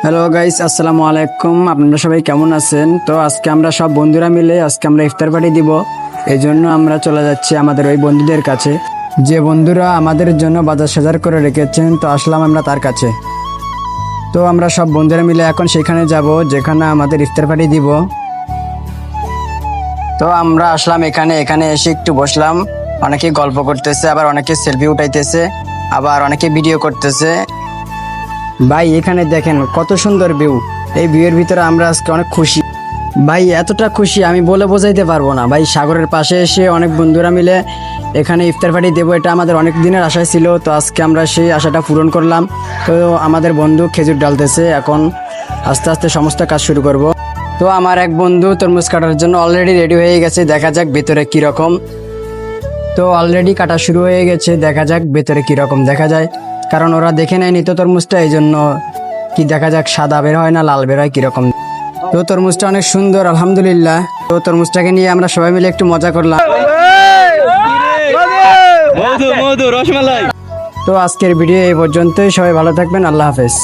Hello guys, আসসালামু আলাইকুম। আপনারা সবাই কেমন আছেন? তো আজকে আমরা সব বন্ধুরা মিলে আমরা ইফতার পার্টি দিব। এই জন্য আমরা চলে যাচ্ছি আমাদের ওই বন্ধুদের কাছে, যে বন্ধুরা আমাদের জন্য বাজার সাজার করে রেখেছেন। তো আসলাম আমরা তার কাছে। তো আমরা সব বন্ধুরা মিলে এখন সেখানে যাব যেখানে আমাদের ইফতার পার্টি দিব। তো আমরা আসলাম এখানে এসে একটু বসলাম। অনেকে গল্প করতেছে, আবার অনেকে সেলফি উঠাইতেছে, আবার অনেকে ভিডিও করতেছে। ভাই এখানে দেখেন কত সুন্দর ভিউ। এই ভিউয়ের ভিতরে আমরা আজকে অনেক খুশি ভাই, এতটা খুশি আমি বলে বোঝাইতে পারবো না ভাই। সাগরের পাশে এসে অনেক বন্ধুরা মিলে এখানে ইফতার পার্টি দেবো, এটা আমাদের অনেক দিনের আশায় ছিল। তো আজকে আমরা সেই আশাটা পূরণ করলাম। তো আমাদের বন্ধু খেজুর ডালতেছে, এখন আস্তে আস্তে সমস্ত কাজ শুরু করব। তো আমার এক বন্ধু তরমুজ কাটার জন্য অলরেডি রেডি হয়ে গেছে, দেখা যাক ভেতরে কীরকম। তো অলরেডি কাটা শুরু হয়ে গেছে, দেখা যাক ভেতরে কীরকম দেখা যায়। কারণ ওরা দেখে নেয়নি তো তরমুজটা, এই জন্য কি দেখা যাক সাদা বের হয় না লাল বের হয় কীরকম। তো তরমুজটা অনেক সুন্দর আলহামদুলিল্লাহ। তো তরমুজটাকে নিয়ে আমরা সবাই মিলে একটু মজা করলাম। তো আজকের ভিডিও এই পর্যন্তই, সবাই ভালো থাকবেন, আল্লাহ হাফেজ।